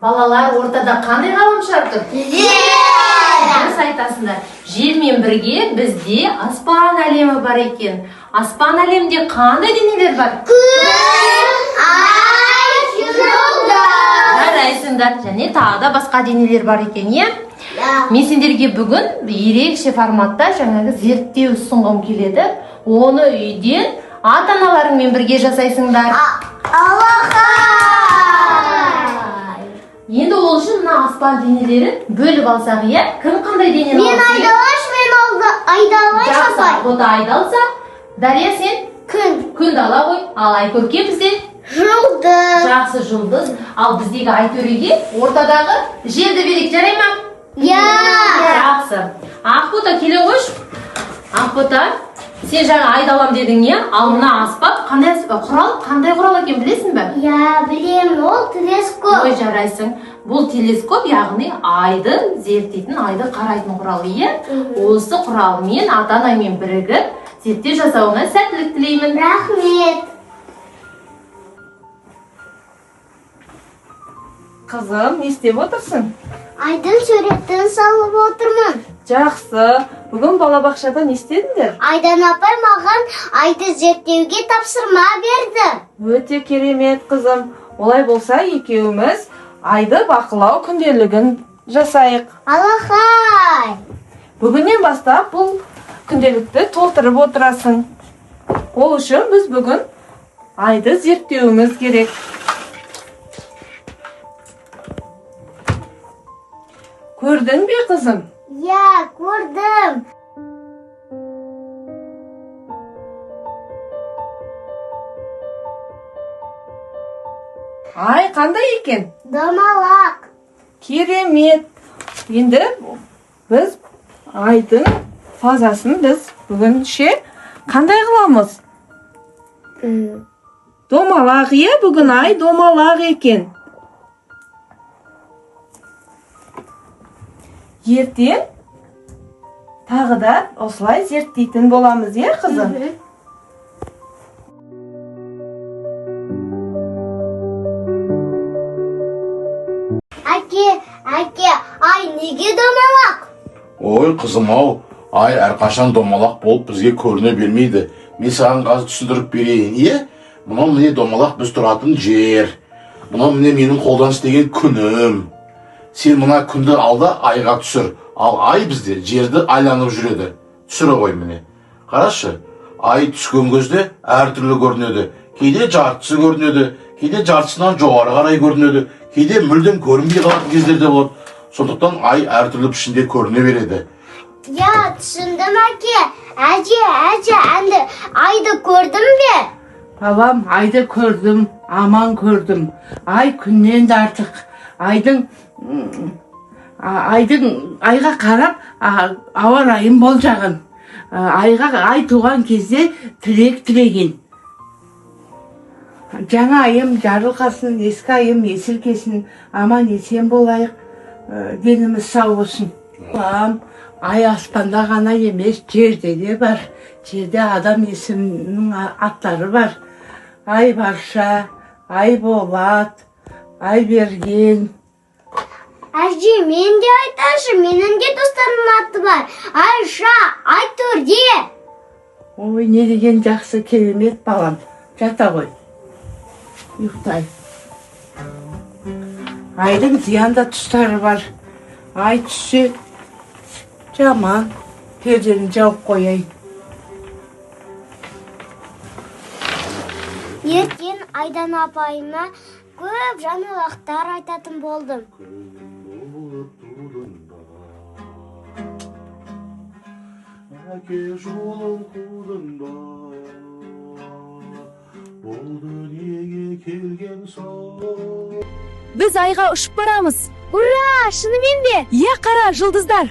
Балалар, ортада қандай ғаламшар тұр? Дұрыс айтасыңдар. Жермен бірге бізде аспан әлемі бар екен. Аспан әлемінде қандай денелер бар? Күн, ай, жұлдыз. Жарайсыңдар. Және тағы да басқа денелер бар екен, е? Мен сендерге бүгін ерекше форматта жаңағы зерттеу ұсынғым келеді. Оны үйден ата-аналарыңмен бірге жасайсыңдар. Енді ол үшін мына аспан денелерін бөліп алсақ, е? Кім қандай денені алсын? Мен айдалаш, айдалаш апай. Жақсы, ода айдалса. Дария, сен? Күн. Күнді ала ғой. Ал Айкөрке бізде? Жұлдыз. Жақсы, жұлдыз. Ал біздегі Айтөреге ортадағы жерді берейік, жарай ма? Жақсы. Ақбота, келе қойшы. Ақбота, сен жаңа айдалам дедің, е? Ал мына аспап қандай құрал екен білесің бе? Білемін, ол телескоп. Ой, жарайсың. Бұл телескоп, яғни айды зерттейтін, айды қарайтын құрал, е? Осы құралмен ата-анамен бірігіп зерттеу жасауыңа сәттілік тілеймін. Рахмет. Қызым, не істеп отырсың? Айдың суретін салып отырмын. Жақсы. Бүгін балабақшада не істедіңдер? Айдан апай маған айды зерттеуге тапсырма берді. Өте керемет, қызым. Олай болса, екеуміз айды бақылау күнделігін жасайық. Алақай. Бүгіннен бастап бұл күнделікті толтырып отырасың. Ол үшін біз бүгін айды зерттеуіміз керек. Көрдің бе, қызым? Көрдім. Ай, қандай екен? Домалақ. Керемет. Енді біз айдың фазасын біз бүгінше қандай қыламыз? Домалақ, е, бүгін ай домалақ екен. Ертең тағы да осылай зерттейтін боламыз, е, қызым? Әке, ай неге домалақ? Ой, қызым-ау, ай әрқашан домалақ болып бізге көріне бермейді. Мен саған қазір түсіндіріп берейін, е? Мынау міне домалақ біз тұратын жер. Мынау міне менің қолдан істеген күнім. Сен мына күнді алда айға түсір. Ал ай бізде жерді айланып жүреді. Түсіре ғой міне. Қарашы, ай түскен кезде әртүрлі көрінеді. Кейде жартысы көрінеді, кейде жартысынан жоғары қарай көрінеді, кейде мүлдем көрінбей қалатын кездерде болады. Сондықтан ай әртүрлі пішінде көріне береді. Түсіндім, әке. Әже, әнді айды көрдің бе? Балам, айды көрдім, аман көрдім. Ай күннен де артық. Айға қарап, ауа райын болжаған. Ай туған кезде тілек тілеген. Жаңа айым жарылқасын, ескі айым есілкесін, аман есен болайық, деніміз сау болсын. Балам, ай аспанда ғана емес, жерде де бар. Жерде адам есімінің аттары бар. Ай барша, ай болат, ай берген. Әже, мен де айташы, менің де достарымның аты бар. Айша, Айтөрде. Ой, не деген жақсы керемет балам. Жата ғой. Ұйықтай. Айдың зиянда тұстары бар. Ай түссе жаман. Пердені жауып қояйын. Ертең Айдан апайыма көп жаңалықтар айтатын болдым. Әке жолын қудың ба, бұл дүниеге келген соң. Біз айға ұшып барамыз. Ура, шынымен бе? Иә, қара, жұлдыздар.